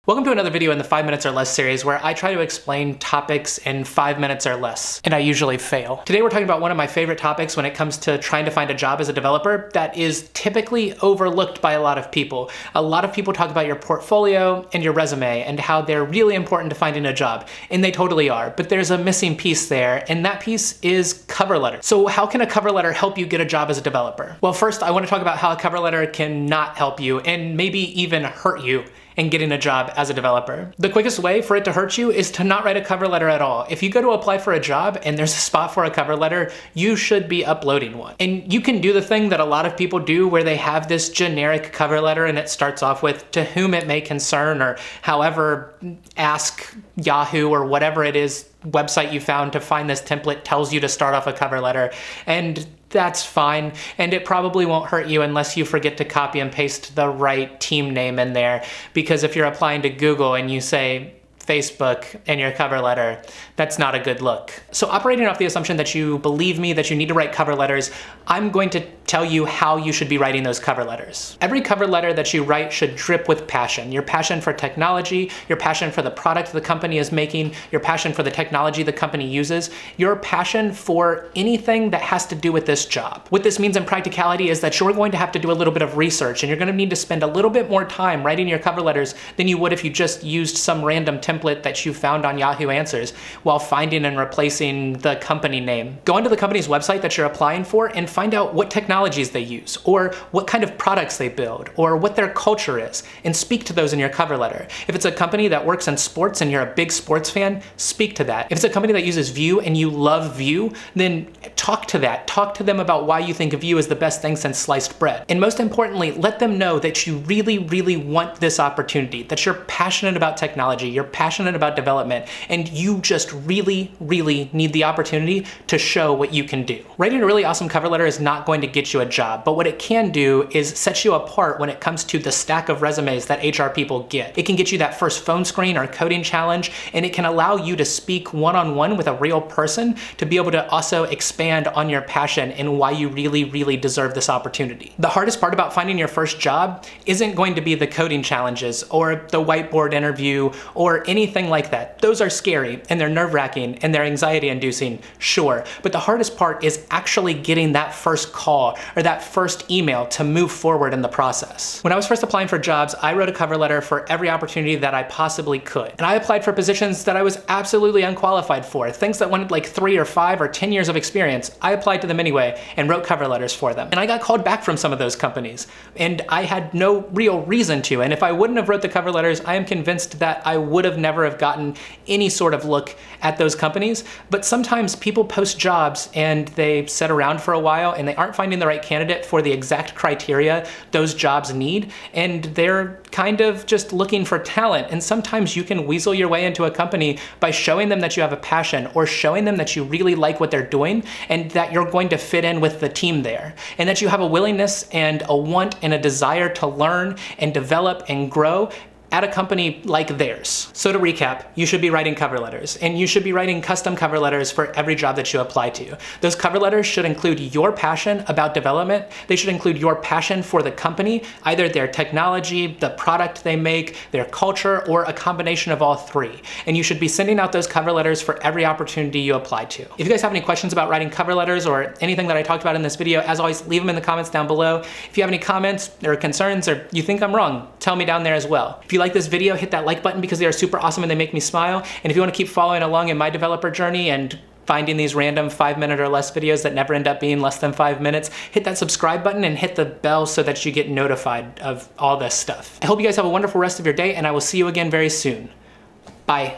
Welcome to another video in the 5 minutes or less series where I try to explain topics in 5 minutes or less, and I usually fail. Today we're talking about one of my favorite topics when it comes to trying to find a job as a developer that is typically overlooked by a lot of people. A lot of people talk about your portfolio and your resume and how they're really important to finding a job, and they totally are, but there's a missing piece there, and that piece is cover letter. So how can a cover letter help you get a job as a developer? Well, first I want to talk about how a cover letter can not help you and maybe even hurt you in getting a job as a developer. The quickest way for it to hurt you is to not write a cover letter at all. If you go to apply for a job and there's a spot for a cover letter, you should be uploading one. And you can do the thing that a lot of people do where they have this generic cover letter and it starts off with "to whom it may concern," or however Ask Yahoo or whatever it is website you found to find this template tells you to start off a cover letter. And that's fine, and it probably won't hurt you unless you forget to copy and paste the right team name in there, because if you're applying to Google and you say Facebook in your cover letter, that's not a good look. So operating off the assumption that you believe me that you need to write cover letters, I'm going to tell you how you should be writing those cover letters. Every cover letter that you write should drip with passion. Your passion for technology, your passion for the product the company is making, your passion for the technology the company uses, your passion for anything that has to do with this job. What this means in practicality is that you're going to have to do a little bit of research, and you're going to need to spend a little bit more time writing your cover letters than you would if you just used some random template that you found on Yahoo Answers while finding and replacing the company name. Go onto the company's website that you're applying for and find out what technologies they use, or what kind of products they build, or what their culture is, and speak to those in your cover letter. If it's a company that works in sports and you're a big sports fan, speak to that. If it's a company that uses Vue and you love Vue, then talk to that. Talk to them about why you think Vue is the best thing since sliced bread. And most importantly, let them know that you really, really want this opportunity, that you're passionate about technology, you're passionate about development, and you just really, really need the opportunity to show what you can do. Writing a really awesome cover letter is not going to get you a job, but what it can do is set you apart when it comes to the stack of resumes that HR people get. It can get you that first phone screen or coding challenge, and it can allow you to speak one-on-one with a real person to be able to also expand on your passion and why you really, really deserve this opportunity. The hardest part about finding your first job isn't going to be the coding challenges or the whiteboard interview or anything like that. Those are scary and they're nerve-wracking and they're anxiety-inducing, sure, but the hardest part is actually getting that first call or that first email to move forward in the process. When I was first applying for jobs, I wrote a cover letter for every opportunity that I possibly could. And I applied for positions that I was absolutely unqualified for, things that wanted like 3 or 5 or 10 years of experience. I applied to them anyway and wrote cover letters for them. And I got called back from some of those companies, and I had no real reason to. And if I wouldn't have wrote the cover letters, I am convinced that I would have never have gotten any sort of look at those companies. But sometimes people post jobs and they sit around for a while and they aren't finding the right candidate for the exact criteria those jobs need, and they're kind of just looking for talent. And sometimes you can weasel your way into a company by showing them that you have a passion, or showing them that you really like what they're doing and that you're going to fit in with the team there, and that you have a willingness and a want and a desire to learn and develop and grow at a company like theirs. So to recap, you should be writing cover letters, and you should be writing custom cover letters for every job that you apply to. Those cover letters should include your passion about development. They should include your passion for the company, either their technology, the product they make, their culture, or a combination of all three. And you should be sending out those cover letters for every opportunity you apply to. If you guys have any questions about writing cover letters or anything that I talked about in this video, as always, leave them in the comments down below. If you have any comments or concerns, or you think I'm wrong, tell me down there as well. If you like this video, hit that like button because they are super awesome and they make me smile. And if you want to keep following along in my developer journey and finding these random 5 minute or less videos that never end up being less than 5 minutes, hit that subscribe button and hit the bell so that you get notified of all this stuff. I hope you guys have a wonderful rest of your day, and I will see you again very soon. Bye.